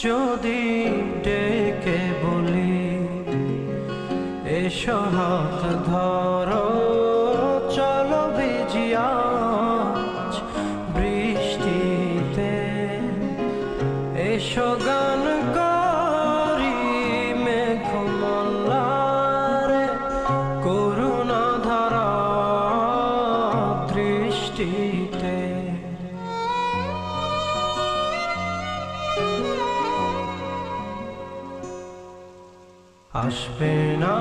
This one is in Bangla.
যদি ডেকে বলি এসো হাত ধরো, চলো ভিজি আজ বৃষ্টিতে, এসো গান করি মেঘমল্লারে, করুণা ধারা দৃষ্টিতে। আসবে না